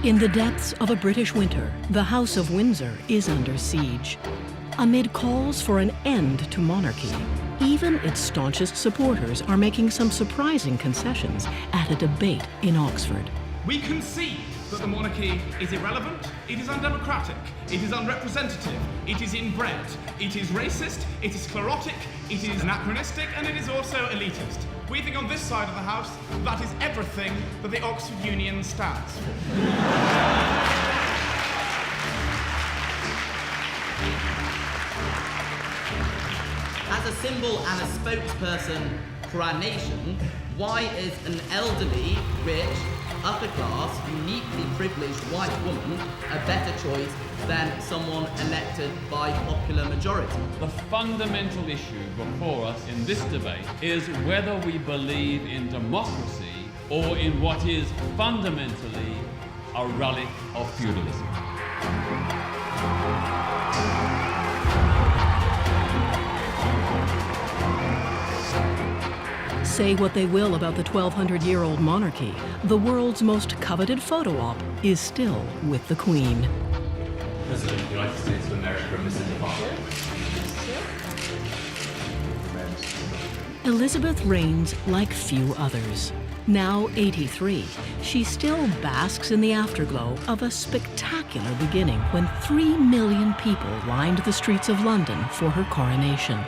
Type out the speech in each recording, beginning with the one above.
In the depths of a British winter, the House of Windsor is under siege. Amid calls for an end to monarchy, even its staunchest supporters are making some surprising concessions at a debate in Oxford. We concede that the monarchy is irrelevant, it is undemocratic, it is unrepresentative, it is inbred, it is racist, it is sclerotic, it is anachronistic, and it is also elitist. We think on this side of the House that is everything that the Oxford Union stands for. As a symbol and a spokesperson for our nation, why is an elderly, rich, upper class, uniquely privileged white woman a better choice than someone elected by popular majority? The fundamental issue before us in this debate is whether we believe in democracy or in what is fundamentally a relic of feudalism. Say what they will about the 1,200-year-old monarchy, the world's most coveted photo op is still with the Queen. President of the United States of America, Mrs. Obama. Elizabeth reigns like few others. Now 83, she still basks in the afterglow of a spectacular beginning when 3 million people lined the streets of London for her coronation.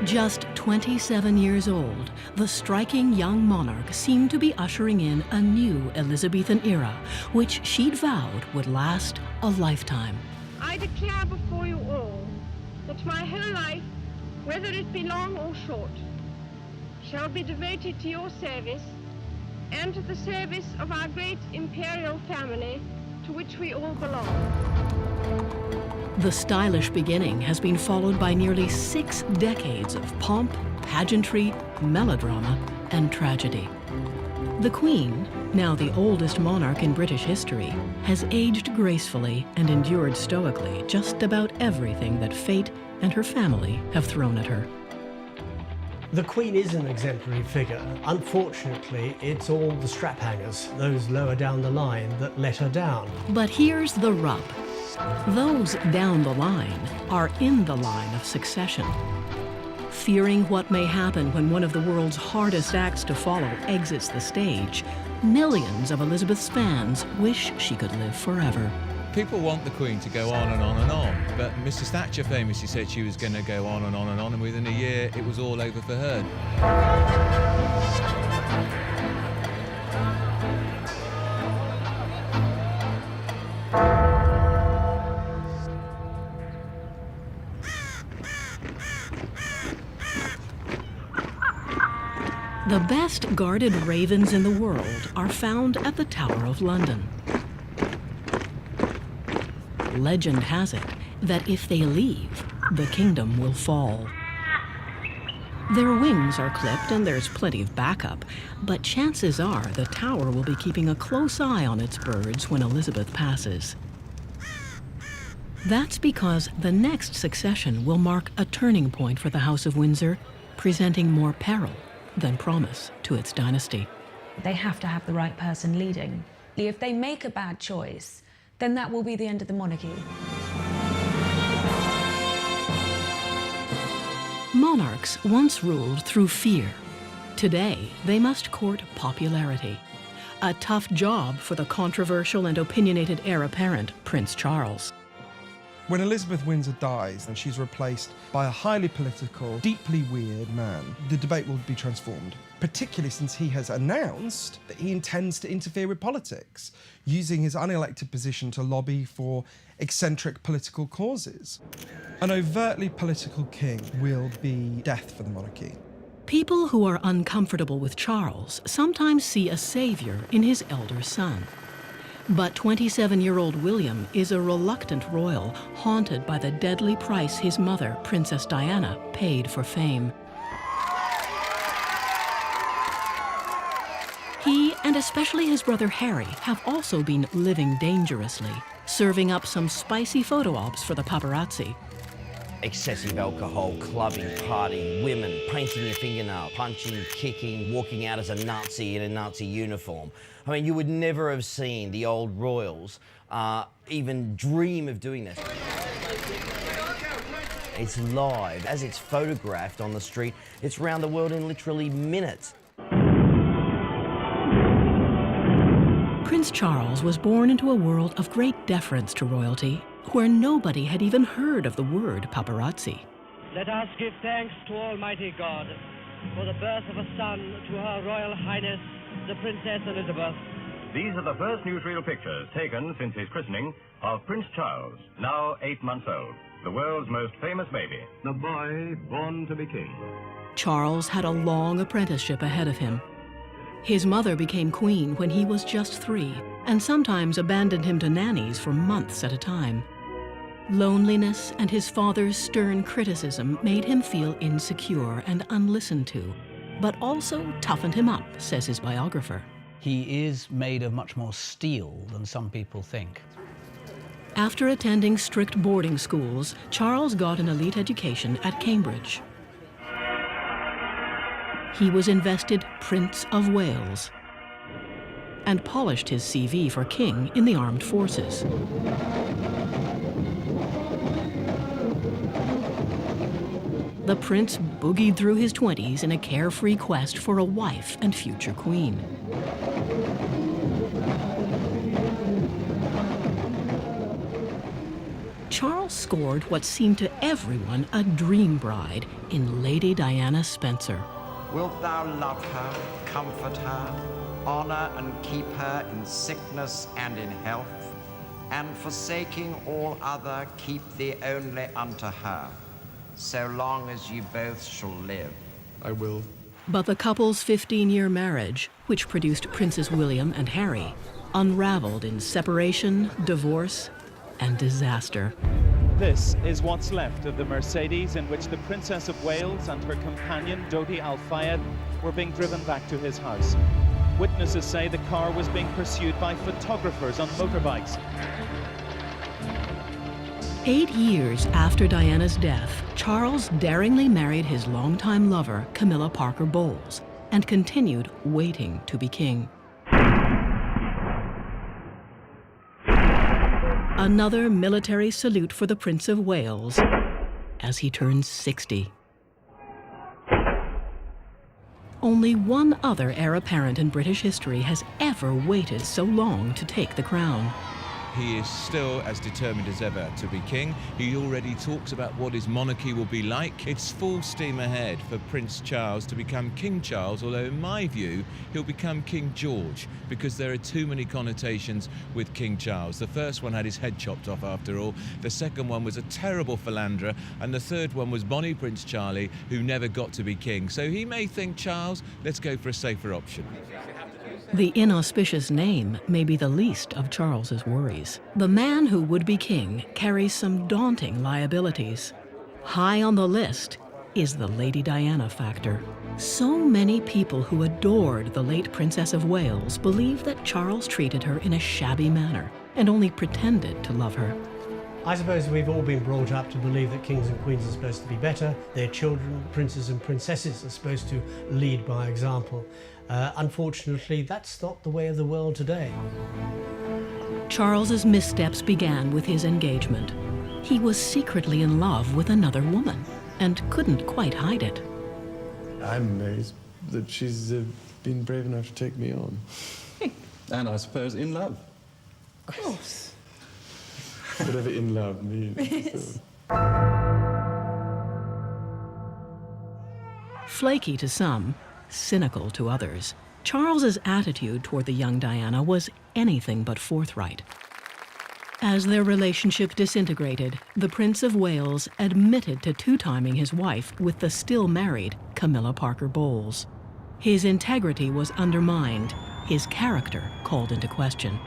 Just 27 years old, the striking young monarch seemed to be ushering in a new Elizabethan era, which she'd vowed would last a lifetime. I declare before you all that my whole life, whether it be long or short, shall be devoted to your service and to the service of our great imperial family to which we all belong. The stylish beginning has been followed by nearly 6 decades of pomp, pageantry, melodrama, and tragedy. The Queen, now the oldest monarch in British history, has aged gracefully and endured stoically just about everything that fate and her family have thrown at her. The Queen is an exemplary figure. Unfortunately, it's all the strap hangers, those lower down the line, that let her down. But here's the rub. Those down the line are in the line of succession. Fearing what may happen when one of the world's hardest acts to follow exits the stage, millions of Elizabeth's fans wish she could live forever. People want the Queen to go on and on and on, but Mrs. Thatcher famously said she was going to go on and on and on, and within a year it was all over for her. The best guarded ravens in the world are found at the Tower of London. Legend has it that if they leave, the kingdom will fall. Their wings are clipped and there's plenty of backup, but chances are the tower will be keeping a close eye on its birds when Elizabeth passes. That's because the next succession will mark a turning point for the House of Windsor, presenting more peril than promise to its dynasty. They have to have the right person leading. If they make a bad choice, then that will be the end of the monarchy. Monarchs once ruled through fear. Today, they must court popularity. A tough job for the controversial and opinionated heir apparent, Prince Charles. When Elizabeth Windsor dies and she's replaced by a highly political, deeply weird man, the debate will be transformed, particularly since he has announced that he intends to interfere with politics, using his unelected position to lobby for eccentric political causes. An overtly political king will be death for the monarchy. People who are uncomfortable with Charles sometimes see a savior in his elder son. But 27-year-old William is a reluctant royal, haunted by the deadly price his mother, Princess Diana, paid for fame. He and and especially his brother Harry, have also been living dangerously, serving up some spicy photo ops for the paparazzi. Excessive alcohol, clubbing, partying, women, painting your fingernail, punching, kicking, walking out as a Nazi in a Nazi uniform. I mean, you would never have seen the old royals even dream of doing this. It's live. As it's photographed on the street, it's around the world in literally minutes. Prince Charles was born into a world of great deference to royalty, where nobody had even heard of the word paparazzi. Let us give thanks to Almighty God for the birth of a son to Her Royal Highness, the Princess Elizabeth. These are the first newsreel pictures taken since his christening of Prince Charles, now 8 months old, the world's most famous baby, the boy born to be king. Charles had a long apprenticeship ahead of him. His mother became queen when he was just 3, and sometimes abandoned him to nannies for months at a time. Loneliness and his father's stern criticism made him feel insecure and unlistened to, but also toughened him up, says his biographer. He is made of much more steel than some people think. After attending strict boarding schools, Charles got an elite education at Cambridge. He was invested Prince of Wales and polished his CV for king in the armed forces. The prince boogied through his 20s in a carefree quest for a wife and future queen. Charles scored what seemed to everyone a dream bride in Lady Diana Spencer. Wilt thou love her, comfort her, honor and keep her in sickness and in health, and forsaking all other, keep thee only unto her, so long as you both shall live? I will. But the couple's 15-year marriage, which produced Princes William and Harry, unraveled in separation, divorce, and disaster. This is what's left of the Mercedes in which the Princess of Wales and her companion Dodi Al-Fayed were being driven back to his house. Witnesses say the car was being pursued by photographers on motorbikes. 8 years after Diana's death, Charles daringly married his longtime lover, Camilla Parker Bowles, and continued waiting to be king. Another military salute for the Prince of Wales as he turns 60. Only one other heir apparent in British history has ever waited so long to take the crown. He is still as determined as ever to be king. He already talks about what his monarchy will be like. It's full steam ahead for Prince Charles to become King Charles, although in my view, he'll become King George, because there are too many connotations with King Charles. The first one had his head chopped off after all. The second one was a terrible philanderer. And the third one was Bonnie Prince Charlie, who never got to be king. So he may think, Charles, let's go for a safer option. The inauspicious name may be the least of Charles's worries. The man who would be king carries some daunting liabilities. High on the list is the Lady Diana factor. So many people who adored the late Princess of Wales believe that Charles treated her in a shabby manner and only pretended to love her. I suppose we've all been brought up to believe that kings and queens are supposed to be better. Their children, princes and princesses, are supposed to lead by example. Unfortunately, that's not the way of the world today. Charles's missteps began with his engagement. He was secretly in love with another woman and couldn't quite hide it. I'm amazed that she's been brave enough to take me on. And I suppose in love. Of course. Whatever in love means. Flaky to some, cynical to others, Charles's attitude toward the young Diana was anything but forthright. As their relationship disintegrated, the Prince of Wales admitted to two-timing his wife with the still married Camilla Parker Bowles. His integrity was undermined, his character called into question.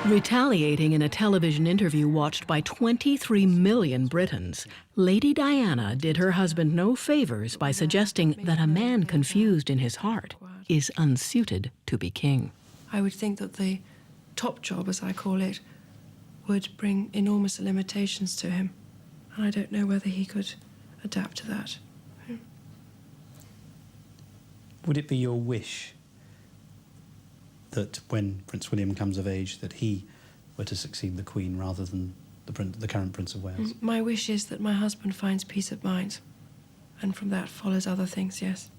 Retaliating in a television interview watched by 23 million Britons, Lady Diana did her husband no favors by suggesting that a man confused in his heart is unsuited to be king. I would think that the top job, as I call it, would bring enormous limitations to him. And I don't know whether he could adapt to that. Would it be your wish that when Prince William comes of age that he were to succeed the Queen rather than the current Prince of Wales? My wish is that my husband finds peace of mind. And from that follows other things, yes.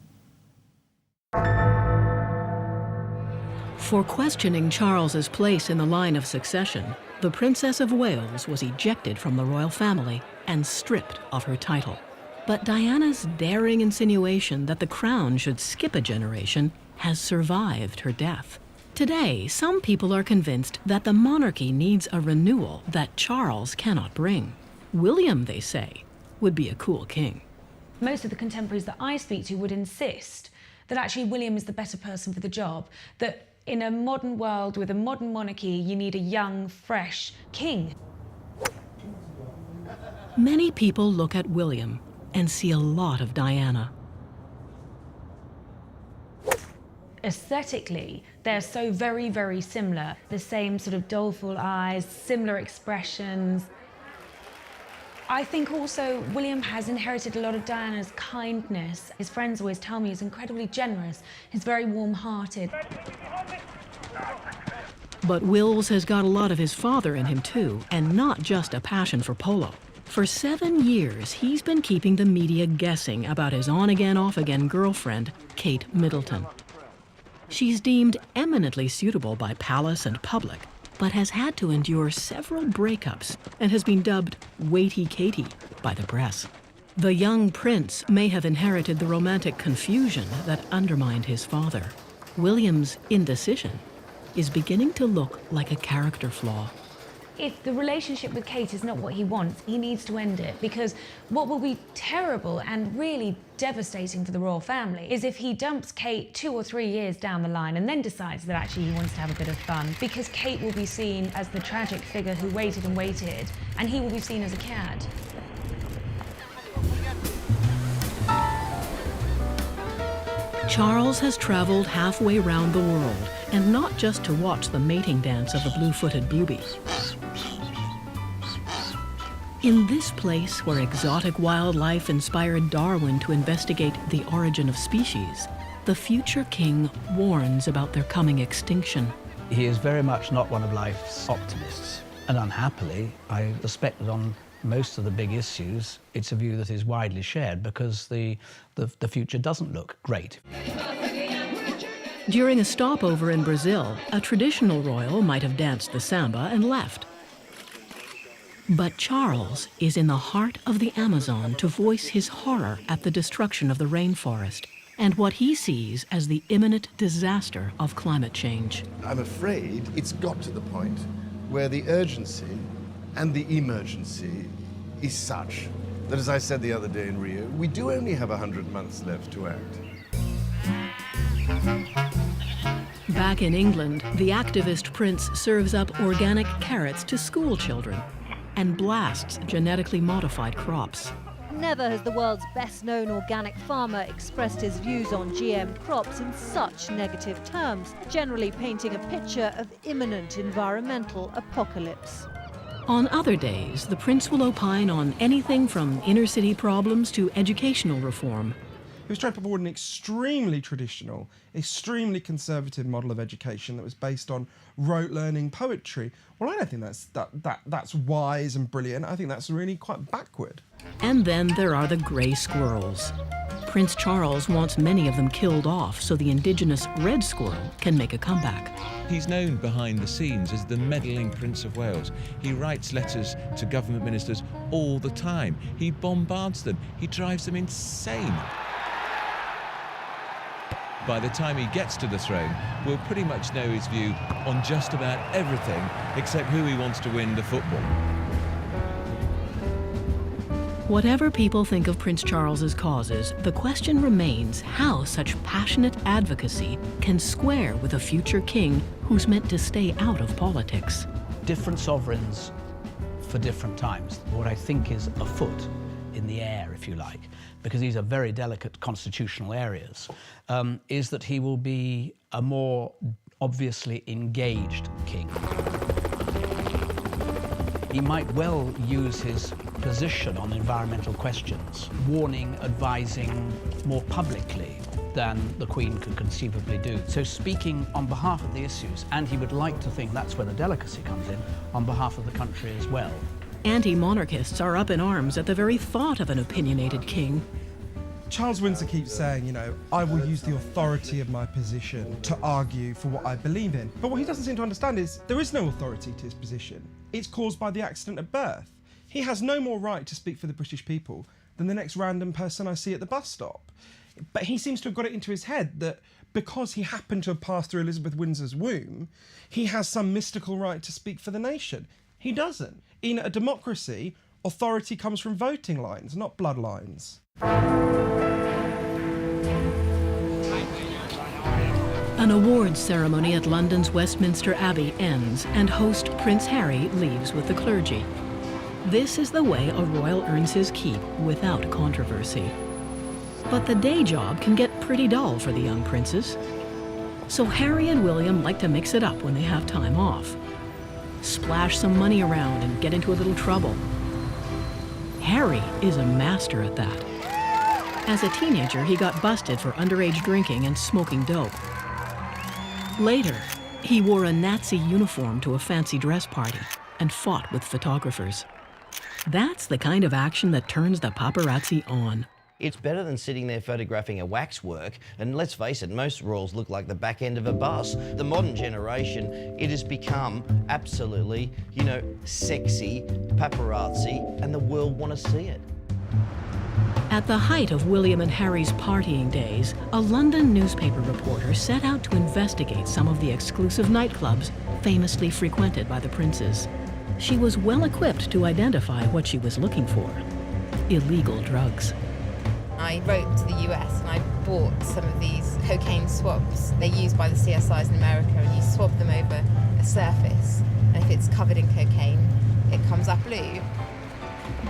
For questioning Charles's place in the line of succession, the Princess of Wales was ejected from the royal family and stripped of her title. But Diana's daring insinuation that the crown should skip a generation has survived her death. Today, some people are convinced that the monarchy needs a renewal that Charles cannot bring. William, they say, would be a cool king. Most of the contemporaries that I speak to would insist that actually William is the better person for the job, that in a modern world with a modern monarchy, you need a young, fresh king. Many people look at William and see a lot of Diana. Aesthetically, they're so very, very similar. The same sort of doleful eyes, similar expressions. I think also William has inherited a lot of Diana's kindness. His friends always tell me he's incredibly generous. He's very warm-hearted. But Wills has got a lot of his father in him too, and not just a passion for polo. For 7 years, he's been keeping the media guessing about his on-again, off-again girlfriend, Kate Middleton. She's deemed eminently suitable by palace and public, but has had to endure several breakups and has been dubbed Weighty Katie by the press. The young prince may have inherited the romantic confusion that undermined his father. William's indecision is beginning to look like a character flaw. If the relationship with Kate is not what he wants, he needs to end it, because what will be terrible and really devastating for the royal family is if he dumps Kate 2 or 3 years down the line and then decides that actually he wants to have a bit of fun, because Kate will be seen as the tragic figure who waited and waited, and he will be seen as a cad. Charles has traveled halfway round the world, and not just to watch the mating dance of the blue-footed bluebies. In this place where exotic wildlife inspired Darwin to investigate the origin of species, the future king warns about their coming extinction. He is very much not one of life's optimists. And unhappily, I suspect that on most of the big issues, it's a view that is widely shared because the future doesn't look great. During a stopover in Brazil, a traditional royal might have danced the samba and left. But Charles is in the heart of the Amazon to voice his horror at the destruction of the rainforest and what he sees as the imminent disaster of climate change. I'm afraid it's got to the point where the urgency and the emergency is such that, as I said the other day in Rio, we do only have 100 months left to act. Back in England, the activist prince serves up organic carrots to school children and blasts genetically modified crops. Never has the world's best-known organic farmer expressed his views on GM crops in such negative terms, generally painting a picture of imminent environmental apocalypse. On other days, the prince will opine on anything from inner-city problems to educational reform. He was trying to put forward an extremely traditional, extremely conservative model of education that was based on rote learning poetry. Well, I don't think that's wise and brilliant. I think that's really quite backward. And then there are the grey squirrels. Prince Charles wants many of them killed off so the indigenous red squirrel can make a comeback. He's known behind the scenes as the meddling Prince of Wales. He writes letters to government ministers all the time. He bombards them. He drives them insane. By the time he gets to the throne, we'll pretty much know his view on just about everything except who he wants to win the football. Whatever people think of Prince Charles's causes, the question remains how such passionate advocacy can square with a future king who's meant to stay out of politics. different sovereigns for different times. What I think is afoot in the air, if you like, because these are very delicate constitutional areas, is that he will be a more obviously engaged king. He might well use his position on environmental questions, warning, advising more publicly than the Queen could conceivably do. So speaking on behalf of the issues, and he would like to think that's where the delicacy comes in, on behalf of the country as well. Anti-monarchists are up in arms at the very thought of an opinionated king. Charles Windsor keeps saying, you know, I will use the authority of my position to argue for what I believe in. But what he doesn't seem to understand is there is no authority to his position. It's caused by the accident of birth. He has no more right to speak for the British people than the next random person I see at the bus stop. But he seems to have got it into his head that because he happened to have passed through Elizabeth Windsor's womb, he has some mystical right to speak for the nation. He doesn't. In a democracy, authority comes from voting lines, not bloodlines. An awards ceremony at London's Westminster Abbey ends, and host Prince Harry leaves with the clergy. This is the way a royal earns his keep without controversy. But the day job can get pretty dull for the young princes. So Harry and William like to mix it up when they have time off. Splash some money around and get into a little trouble. Harry is a master at that. As a teenager, he got busted for underage drinking and smoking dope. Later, he wore a Nazi uniform to a fancy dress party and fought with photographers. That's the kind of action that turns the paparazzi on. It's better than sitting there photographing a waxwork, and let's face it, most royals look like the back end of a bus. The modern generation, it has become absolutely, you know, sexy, paparazzi, and the world want to see it. At the height of William and Harry's partying days, a London newspaper reporter set out to investigate some of the exclusive nightclubs famously frequented by the princes. She was well equipped to identify what she was looking for: illegal drugs. I wrote to the US and I bought some of these cocaine swabs. They're used by the CSIs in America, and you swab them over a surface, and if it's covered in cocaine, it comes up blue.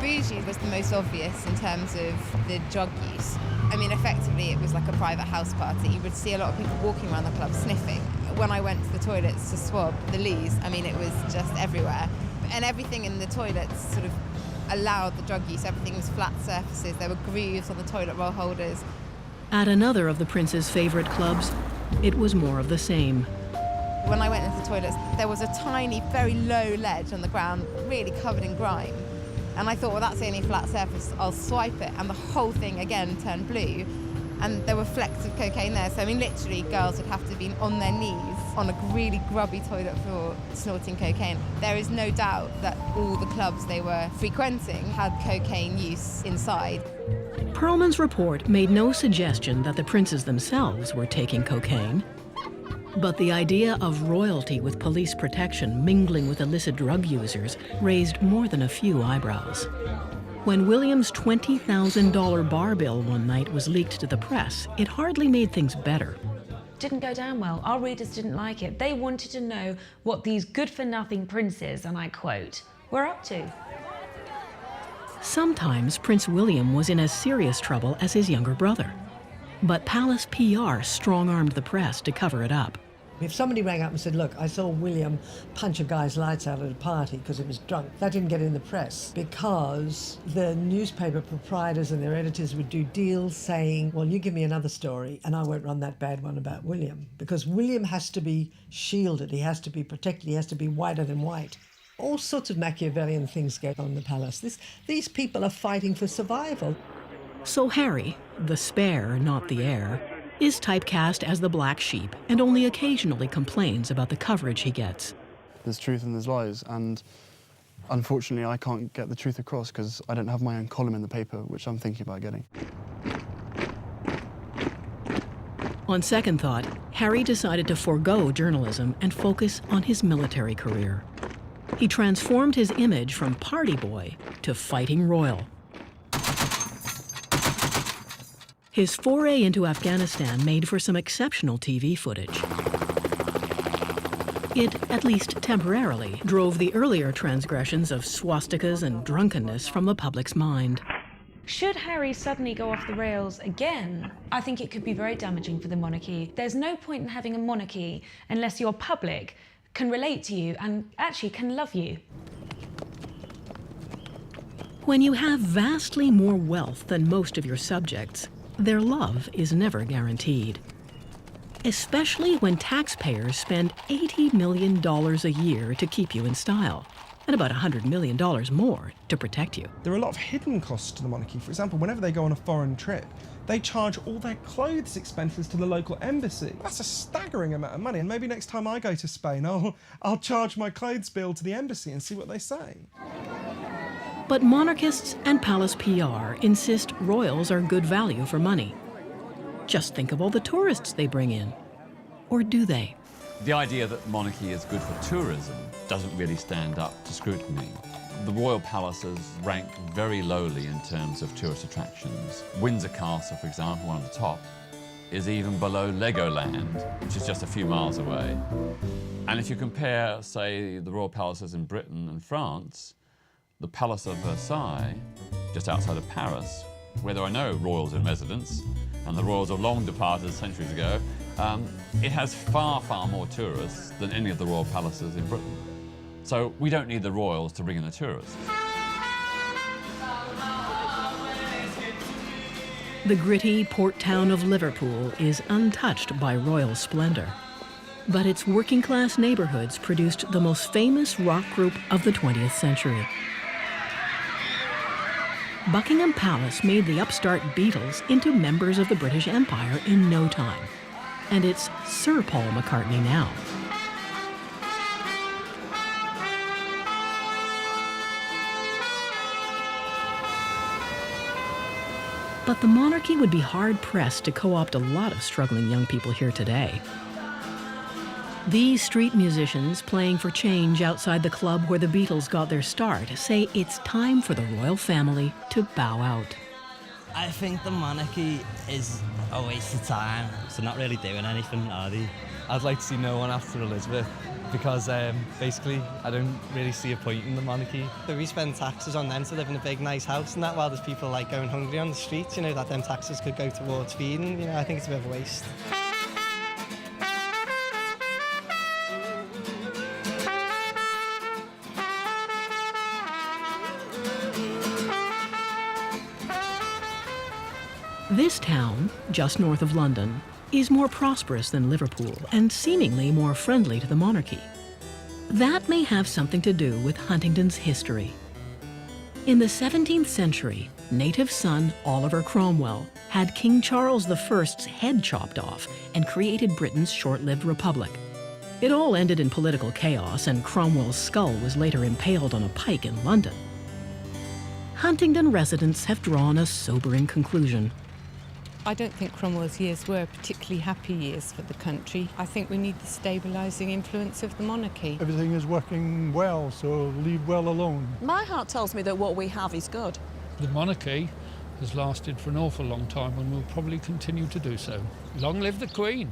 Bougie was the most obvious in terms of the drug use. I mean, effectively, it was like a private house party. You would see a lot of people walking around the club sniffing. When I went to the toilets to swab the lees, I mean, it was just everywhere. And everything in the toilets sort of allowed the drug use. Everything was flat surfaces. There were grooves on the toilet roll holders. At another of the prince's favorite clubs, it was more of the same. When I went into the toilets, there was a tiny, very low ledge on the ground, really covered in grime. And I thought, well, that's the only flat surface, I'll swipe it. And the whole thing, again, turned blue. And there were flecks of cocaine there. So, I mean, literally, girls would have to have been on their knees on a really grubby toilet floor snorting cocaine. There is no doubt that all the clubs they were frequenting had cocaine use inside. Perlman's report made no suggestion that the princes themselves were taking cocaine. But the idea of royalty with police protection mingling with illicit drug users raised more than a few eyebrows. When William's $20,000 bar bill one night was leaked to the press, it hardly made things better. Didn't go down well. Our readers didn't like it. They wanted to know what these good-for-nothing princes, and I quote, were up to. Sometimes Prince William was in as serious trouble as his younger brother. But palace PR strong-armed the press to cover it up. If somebody rang up and said, look, I saw William punch a guy's lights out at a party because he was drunk, that didn't get in the press because the newspaper proprietors and their editors would do deals saying, well, you give me another story and I won't run that bad one about William, because William has to be shielded, he has to be protected, he has to be whiter than white. All sorts of Machiavellian things go on in the palace. These people are fighting for survival. So Harry, the spare, not the heir, is typecast as the black sheep and only occasionally complains about the coverage he gets. There's truth and there's lies, and unfortunately I can't get the truth across because I don't have my own column in the paper, which I'm thinking about getting. On second thought, Harry decided to forego journalism and focus on his military career. He transformed his image from party boy to fighting royal. His foray into Afghanistan made for some exceptional TV footage. It, at least temporarily, drove the earlier transgressions of swastikas and drunkenness from the public's mind. Should Harry suddenly go off the rails again, I think it could be very damaging for the monarchy. There's no point in having a monarchy unless your public can relate to you and actually can love you. When you have vastly more wealth than most of your subjects, their love is never guaranteed. Especially when taxpayers spend $80 million a year to keep you in style, and about $100 million more to protect you. There are a lot of hidden costs to the monarchy. For example, whenever they go on a foreign trip, they charge all their clothes expenses to the local embassy. That's a staggering amount of money, and maybe next time I go to Spain, I'll charge my clothes bill to the embassy and see what they say. But monarchists and palace PR insist royals are good value for money. Just think of all the tourists they bring in. Or do they? The idea that monarchy is good for tourism doesn't really stand up to scrutiny. The royal palaces rank very lowly in terms of tourist attractions. Windsor Castle, for example, one of the top, is even below Legoland, which is just a few miles away. And if you compare, say, the royal palaces in Britain and France, the Palace of Versailles, just outside of Paris, where there are no royals in residence, and the royals are long departed centuries ago, it has far, far more tourists than any of the royal palaces in Britain. So we don't need the royals to bring in the tourists. The gritty port town of Liverpool is untouched by royal splendor. But its working-class neighborhoods produced the most famous rock group of the 20th century. Buckingham Palace made the upstart Beatles into members of the British Empire in no time. And it's Sir Paul McCartney now. But the monarchy would be hard-pressed to co-opt a lot of struggling young people here today. These street musicians playing for change outside the club where the Beatles got their start say it's time for the royal family to bow out. I think the monarchy is a waste of time. They're not really doing anything, are they? I'd like to see no one after Elizabeth because basically I don't really see a point in the monarchy. So we spend taxes on them to live in a big nice house and that, while there's people like going hungry on the streets, you know, that them taxes could go towards feeding. You know, I think it's a bit of a waste. This town, just north of London, is more prosperous than Liverpool and seemingly more friendly to the monarchy. That may have something to do with Huntingdon's history. In the 17th century, native son Oliver Cromwell had King Charles I's head chopped off and created Britain's short-lived republic. It all ended in political chaos, and Cromwell's skull was later impaled on a pike in London. Huntingdon residents have drawn a sobering conclusion. I don't think Cromwell's years were particularly happy years for the country. I think we need the stabilising influence of the monarchy. Everything is working well, so leave well alone. My heart tells me that what we have is good. The monarchy has lasted for an awful long time and will probably continue to do so. Long live the Queen!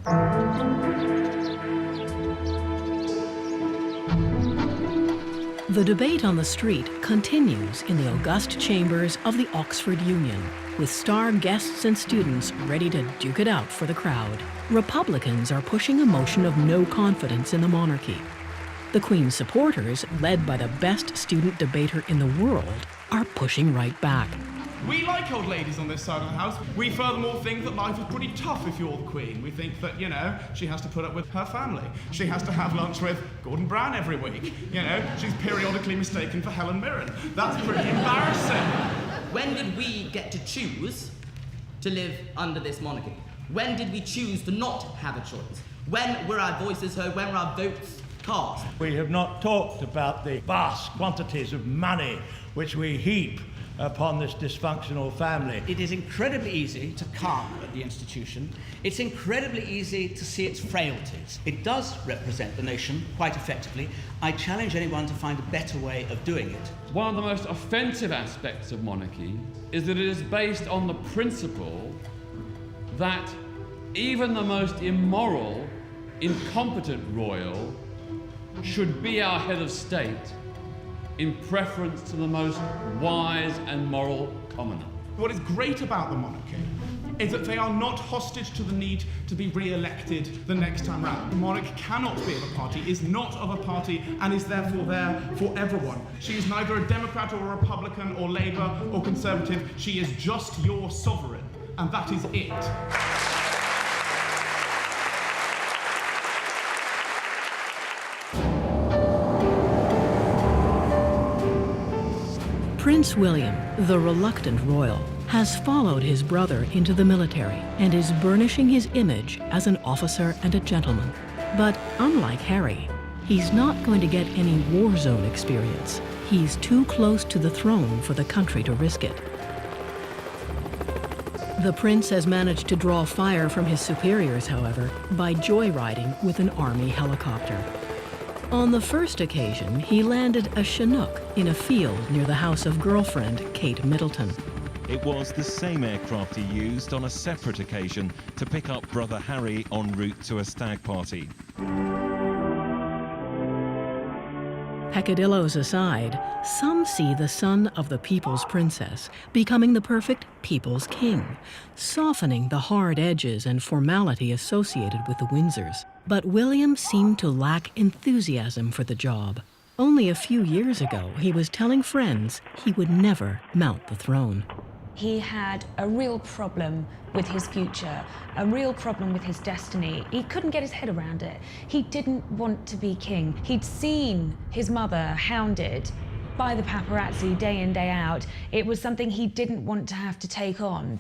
The debate on the street continues in the august chambers of the Oxford Union, with star guests and students ready to duke it out for the crowd. Republicans are pushing a motion of no confidence in the monarchy. The Queen's supporters, led by the best student debater in the world, are pushing right back. We like old ladies on this side of the house. We furthermore think that life is pretty tough if you're the Queen. We think that, you know, she has to put up with her family. She has to have lunch with Gordon Brown every week. You know, she's periodically mistaken for Helen Mirren. That's pretty embarrassing. When did we get to choose to live under this monarchy? When did we choose to not have a choice? When were our voices heard? When were our votes cast? We have not talked about the vast quantities of money which we heap upon this dysfunctional family. It is incredibly easy to carp at the institution. It's incredibly easy to see its frailties. It does represent the nation quite effectively. I challenge anyone to find a better way of doing it. One of the most offensive aspects of monarchy is that it is based on the principle that even the most immoral, incompetent royal should be our head of state in preference to the most wise and moral commoner. What is great about the monarchy is that they are not hostage to the need to be re-elected the next time round. The monarch cannot be of a party, is not of a party, and is therefore there for everyone. She is neither a Democrat or a Republican or Labour or Conservative. She is just your sovereign, and that is it. Prince William, the reluctant royal, has followed his brother into the military and is burnishing his image as an officer and a gentleman. But unlike Harry, he's not going to get any war zone experience. He's too close to the throne for the country to risk it. The prince has managed to draw fire from his superiors, however, by joyriding with an army helicopter. On the first occasion, he landed a Chinook in a field near the house of girlfriend Kate Middleton. It was the same aircraft he used on a separate occasion to pick up brother Harry en route to a stag party. Peccadillos aside, some see the son of the people's princess becoming the perfect people's king, softening the hard edges and formality associated with the Windsors. But William seemed to lack enthusiasm for the job. Only a few years ago, he was telling friends he would never mount the throne. He had a real problem with his future, a real problem with his destiny. He couldn't get his head around it. He didn't want to be king. He'd seen his mother hounded by the paparazzi day in, day out. It was something he didn't want to have to take on.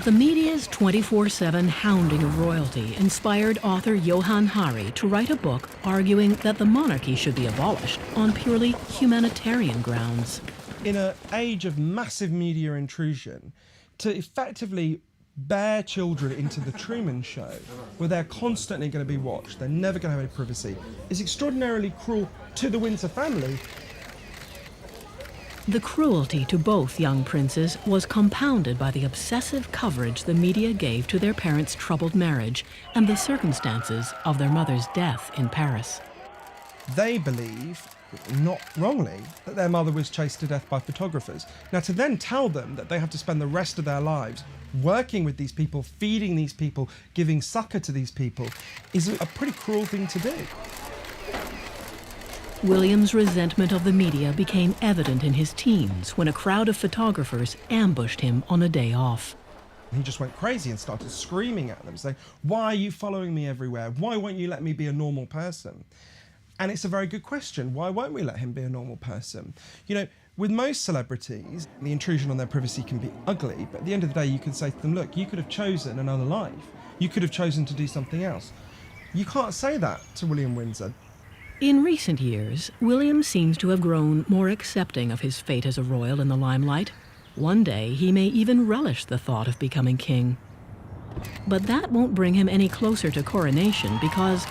The media's 24/7 hounding of royalty inspired author Johann Hari to write a book arguing that the monarchy should be abolished on purely humanitarian grounds. In an age of massive media intrusion, to effectively bear children into the Truman Show, where they're constantly going to be watched, they're never going to have any privacy, is extraordinarily cruel to the Windsor family. The cruelty to both young princes was compounded by the obsessive coverage the media gave to their parents' troubled marriage and the circumstances of their mother's death in Paris. They believe, not wrongly, that their mother was chased to death by photographers. Now, to then tell them that they have to spend the rest of their lives working with these people, feeding these people, giving succor to these people, is a pretty cruel thing to do. William's resentment of the media became evident in his teens when a crowd of photographers ambushed him on a day off. He just went crazy and started screaming at them, saying, "Why are you following me everywhere? Why won't you let me be a normal person?" And it's a very good question. Why won't we let him be a normal person? You know, with most celebrities, the intrusion on their privacy can be ugly, but at the end of the day, you can say to them, look, you could have chosen another life. You could have chosen to do something else. You can't say that to William Windsor. In recent years, William seems to have grown more accepting of his fate as a royal in the limelight. One day, he may even relish the thought of becoming king. But that won't bring him any closer to coronation because,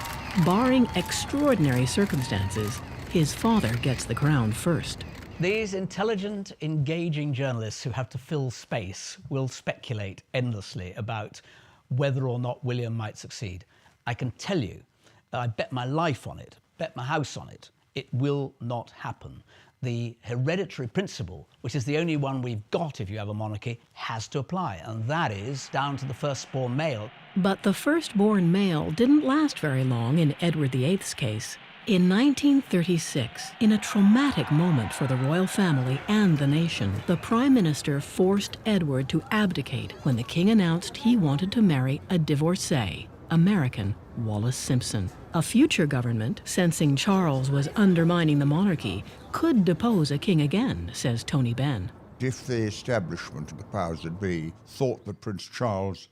barring extraordinary circumstances, his father gets the crown first. These intelligent, engaging journalists who have to fill space will speculate endlessly about whether or not William might succeed. I can tell you that I bet my life on it, bet my house on it, it will not happen. The hereditary principle, which is the only one we've got if you have a monarchy, has to apply, and that is down to the firstborn male. But the firstborn male didn't last very long in Edward VIII's case. In 1936, in a traumatic moment for the royal family and the nation, the Prime Minister forced Edward to abdicate when the king announced he wanted to marry a divorcee, American Wallis Simpson. A future government, sensing Charles was undermining the monarchy, could depose a king again, says Tony Benn. If the establishment of the powers that be thought that Prince Charles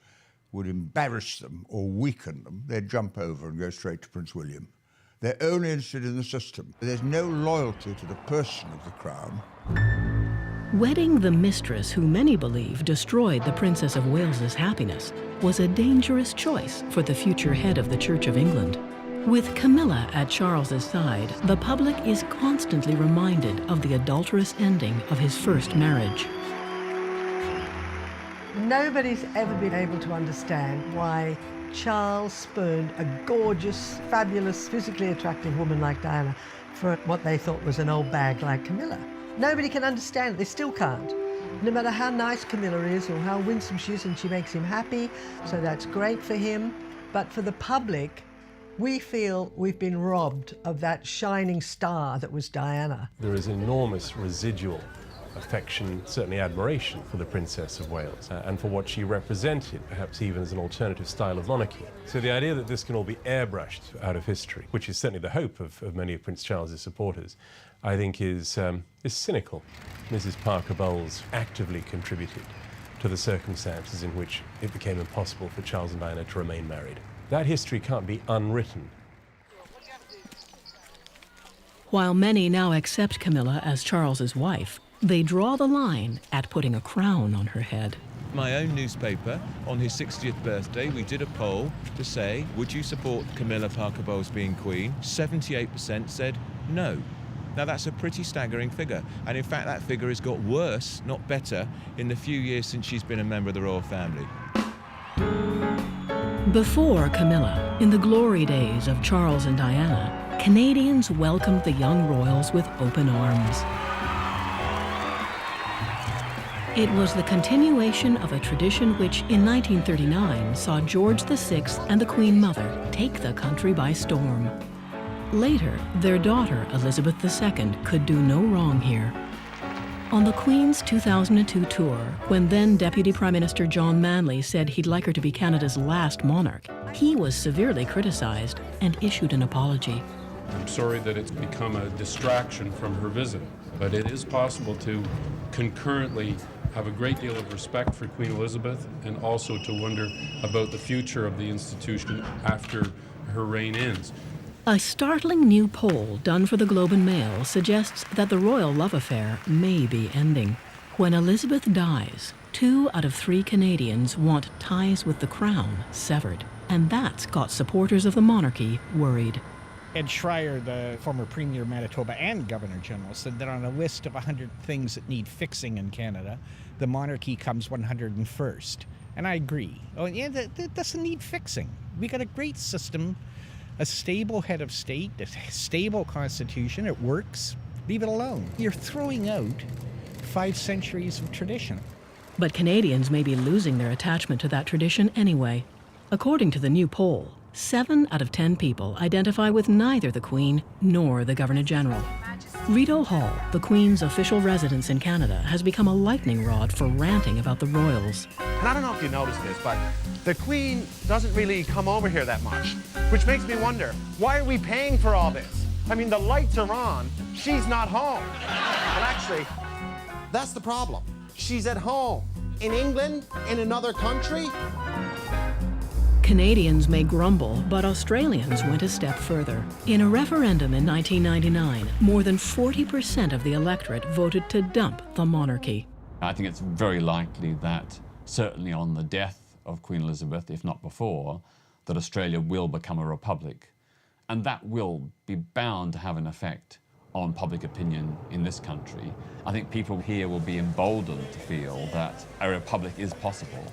would embarrass them or weaken them, they'd jump over and go straight to Prince William. They're only interested in the system. There's no loyalty to the person of the crown. Wedding the mistress who many believe destroyed the Princess of Wales's happiness was a dangerous choice for the future head of the Church of England. With Camilla at Charles's side, the public is constantly reminded of the adulterous ending of his first marriage. Nobody's ever been able to understand why Charles spurned a gorgeous, fabulous, physically attractive woman like Diana for what they thought was an old bag like Camilla. Nobody can understand it. They still can't. No matter how nice Camilla is or how winsome she is, and she makes him happy, so that's great for him. But for the public, we feel we've been robbed of that shining star that was Diana. There is enormous residual affection, certainly admiration for the Princess of Wales and for what she represented, perhaps even as an alternative style of monarchy. So the idea that this can all be airbrushed out of history, which is certainly the hope of many of Prince Charles's supporters, I think is cynical. Mrs. Parker Bowles actively contributed to the circumstances in which it became impossible for Charles and Diana to remain married. That history can't be unwritten. While many now accept Camilla as Charles's wife, they draw the line at putting a crown on her head. My own newspaper, on his 60th birthday, we did a poll to say, would you support Camilla Parker Bowles being Queen? 78% said no. Now that's a pretty staggering figure, and in fact that figure has got worse, not better, in the few years since she's been a member of the royal family. Before Camilla, in the glory days of Charles and Diana, Canadians welcomed the young royals with open arms. It was the continuation of a tradition which, in 1939, saw George VI and the Queen Mother take the country by storm. Later, their daughter, Elizabeth II, could do no wrong here. On the Queen's 2002 tour, when then Deputy Prime Minister John Manley said he'd like her to be Canada's last monarch, he was severely criticized and issued an apology. I'm sorry that it's become a distraction from her visit, but it is possible to concurrently have a great deal of respect for Queen Elizabeth and also to wonder about the future of the institution after her reign ends. A startling new poll done for the Globe and Mail suggests that the royal love affair may be ending. When Elizabeth dies, 2 out of 3 Canadians want ties with the crown severed, and that's got supporters of the monarchy worried. Ed Schreier, the former Premier of Manitoba and Governor-General, said that on a list of 100 things that need fixing in Canada, the monarchy comes 101st. And I agree. Oh, yeah, that doesn't need fixing. We got a great system, a stable head of state, a stable constitution. It works. Leave it alone. You're throwing out 5 centuries of tradition. But Canadians may be losing their attachment to that tradition anyway. According to the new poll, 7 out of 10 people identify with neither the Queen nor the Governor-General. Rideau Hall, the Queen's official residence in Canada, has become a lightning rod for ranting about the royals. And I don't know if you noticed this, but the Queen doesn't really come over here that much, which makes me wonder, why are we paying for all this? I mean, the lights are on, she's not home. Well, actually, that's the problem. She's at home. In England, in another country. Canadians may grumble, but Australians went a step further. In a referendum in 1999, more than 40% of the electorate voted to dump the monarchy. I think it's very likely that, certainly on the death of Queen Elizabeth, if not before, that Australia will become a republic. And that will be bound to have an effect on public opinion in this country. I think people here will be emboldened to feel that a republic is possible.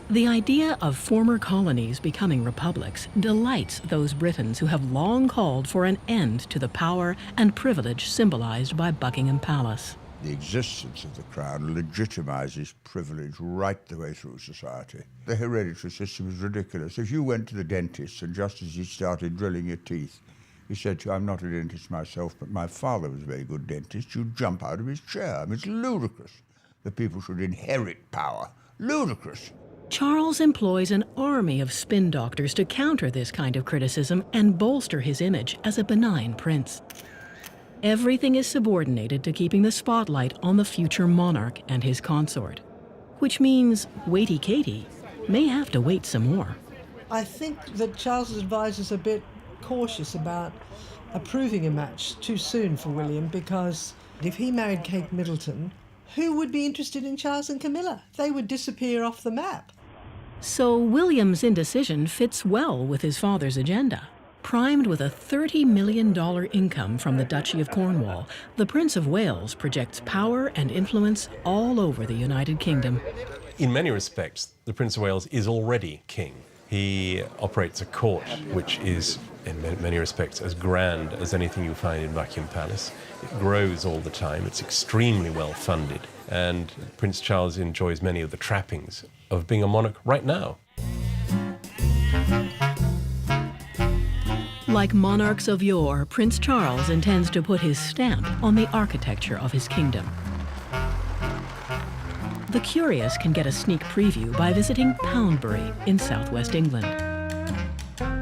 The idea of former colonies becoming republics delights those Britons who have long called for an end to the power and privilege symbolized by Buckingham Palace. The existence of the crown legitimizes privilege right the way through society. The hereditary system is ridiculous. If you went to the dentist and just as he started drilling your teeth, he said to you, I'm not a dentist myself, but my father was a very good dentist, you'd jump out of his chair. I mean, it's ludicrous that people should inherit power. Ludicrous. Charles employs an army of spin doctors to counter this kind of criticism and bolster his image as a benign prince. Everything is subordinated to keeping the spotlight on the future monarch and his consort, which means Waity Katie may have to wait some more. I think that Charles's advisors are a bit cautious about approving a match too soon for William, because if he married Kate Middleton, who would be interested in Charles and Camilla? They would disappear off the map. So William's indecision fits well with his father's agenda. Primed with a $30 million income from the Duchy of Cornwall, the Prince of Wales projects power and influence all over the United Kingdom. In many respects, the Prince of Wales is already king. He operates a court which is, in many respects, as grand as anything you find in Buckingham Palace. It grows all the time, it's extremely well funded, and Prince Charles enjoys many of the trappings of being a monarch right now. Like monarchs of yore, Prince Charles intends to put his stamp on the architecture of his kingdom. The curious can get a sneak preview by visiting Poundbury in southwest England.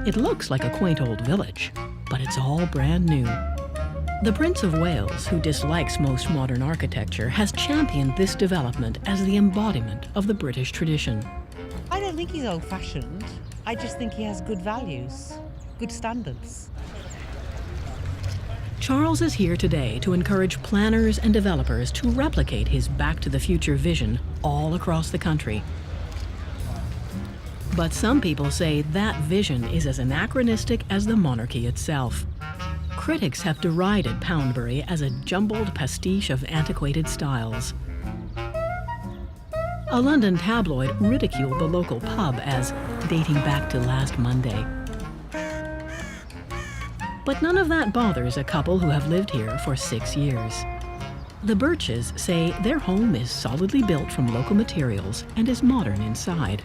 It looks like a quaint old village, but it's all brand new. The Prince of Wales, who dislikes most modern architecture, has championed this development as the embodiment of the British tradition. I don't think he's old-fashioned. I just think he has good values, good standards. Charles is here today to encourage planners and developers to replicate his Back to the Future vision all across the country. But some people say that vision is as anachronistic as the monarchy itself. Critics have derided Poundbury as a jumbled pastiche of antiquated styles. A London tabloid ridiculed the local pub as dating back to last Monday. But none of that bothers a couple who have lived here for 6 years. The Birches say their home is solidly built from local materials and is modern inside.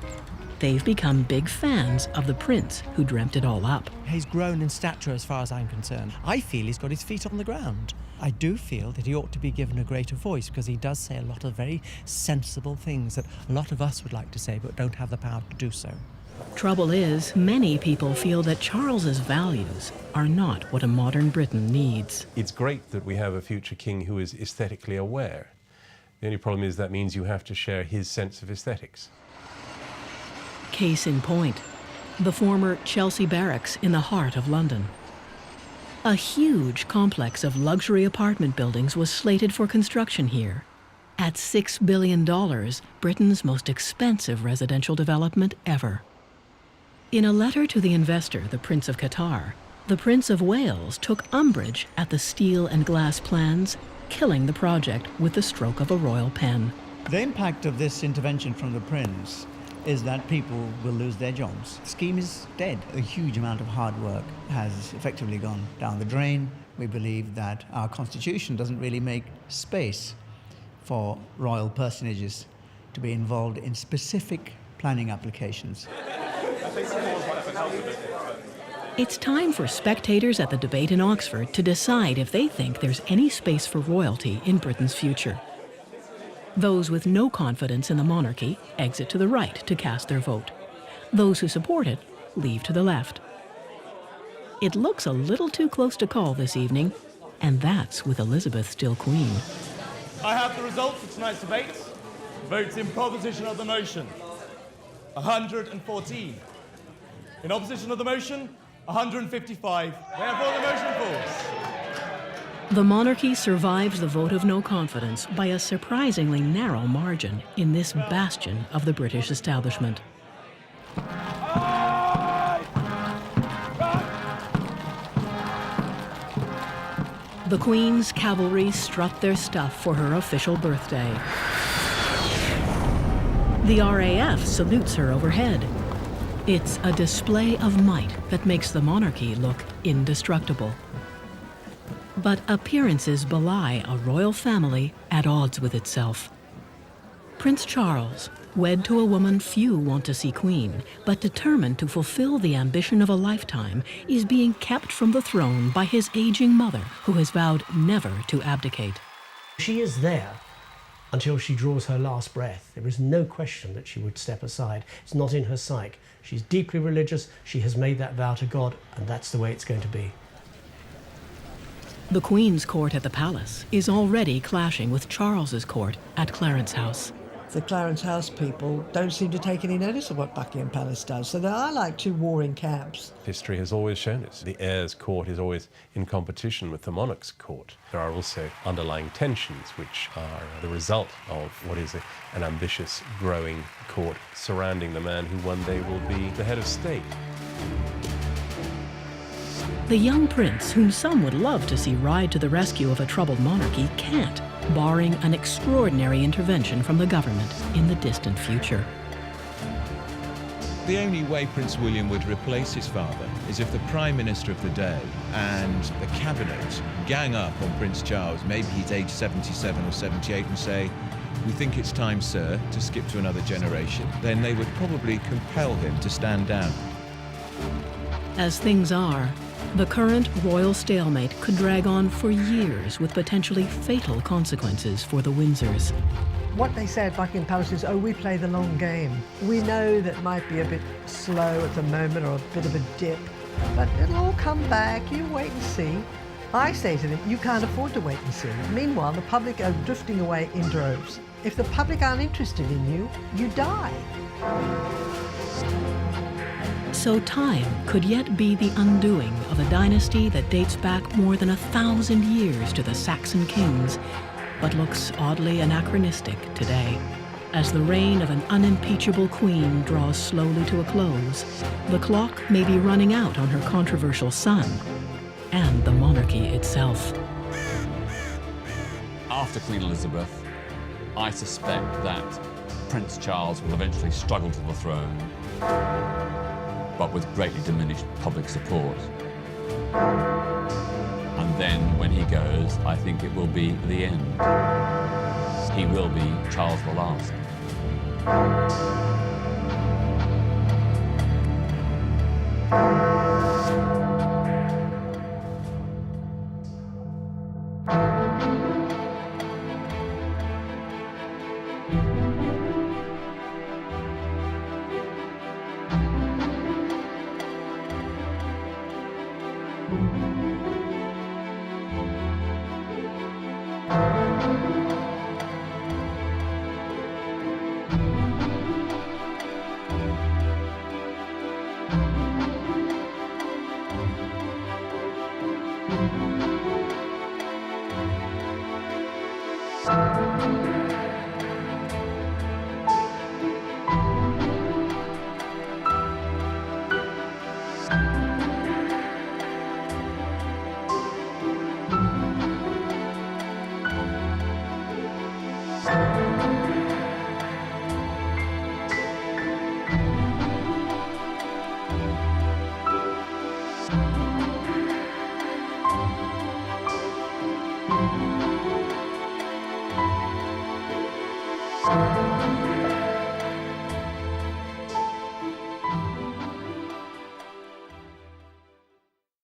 They've become big fans of the prince who dreamt it all up. He's grown in stature as far as I'm concerned. I feel he's got his feet on the ground. I do feel that he ought to be given a greater voice because he does say a lot of very sensible things that a lot of us would like to say but don't have the power to do so. Trouble is, many people feel that Charles's values are not what a modern Britain needs. It's great that we have a future king who is aesthetically aware. The only problem is that means you have to share his sense of aesthetics. Case in point, the former Chelsea Barracks in the heart of London. A huge complex of luxury apartment buildings was slated for construction here. At $6 billion, Britain's most expensive residential development ever. In a letter to the investor, the Prince of Qatar, the Prince of Wales took umbrage at the steel and glass plans, killing the project with the stroke of a royal pen. The impact of this intervention from the Prince is that people will lose their jobs. The scheme is dead. A huge amount of hard work has effectively gone down the drain. We believe that our Constitution doesn't really make space for royal personages to be involved in specific planning applications. It's time for spectators at the debate in Oxford to decide if they think there's any space for royalty in Britain's future. Those with no confidence in the monarchy exit to the right to cast their vote. Those who support it leave to the left. It looks a little too close to call this evening, and that's with Elizabeth still queen. I have the results of tonight's debate. Votes in proposition of the motion, 114. In opposition of the motion, 155. Therefore, the motion falls. The monarchy survives the vote of no confidence by a surprisingly narrow margin in this bastion of the British establishment. The Queen's cavalry strut their stuff for her official birthday. The RAF salutes her overhead. It's a display of might that makes the monarchy look indestructible. But appearances belie a royal family at odds with itself. Prince Charles, wed to a woman few want to see queen, but determined to fulfill the ambition of a lifetime, is being kept from the throne by his aging mother, who has vowed never to abdicate. She is there until she draws her last breath. There is no question that she would step aside. It's not in her psyche. She's deeply religious, she has made that vow to God, and that's the way it's going to be. The Queen's court at the palace is already clashing with Charles's court at Clarence House. The Clarence House people don't seem to take any notice of what Buckingham Palace does, so there are like two warring camps. History has always shown us the heir's court is always in competition with the monarch's court. There are also underlying tensions which are the result of what is an ambitious, growing court surrounding the man who one day will be the head of state. The young prince, whom some would love to see ride to the rescue of a troubled monarchy, can't. barring an extraordinary intervention from the government in the distant future. The only way Prince William would replace his father is if the Prime Minister of the day and the Cabinet gang up on Prince Charles, maybe he's age 77 or 78, and say, "We think it's time, sir, to skip to another generation." Then they would probably compel him to stand down. As things are, the current royal stalemate could drag on for years with potentially fatal consequences for the Windsors. What they say at Buckingham Palace is, oh, we play the long game. We know that might be a bit slow at the moment or a bit of a dip, but it'll all come back. You wait and see. I say to them, you can't afford to wait and see. Meanwhile, the public are drifting away in droves. If the public aren't interested in you, you die. So time could yet be the undoing of a dynasty that dates back more than 1,000 years to the Saxon kings, but looks oddly anachronistic today. As the reign of an unimpeachable queen draws slowly to a close, the clock may be running out on her controversial son and the monarchy itself. After Queen Elizabeth, I suspect that Prince Charles will eventually struggle to the throne, but with greatly diminished public support. And then when he goes, I think it will be the end. He will be Charles the Last.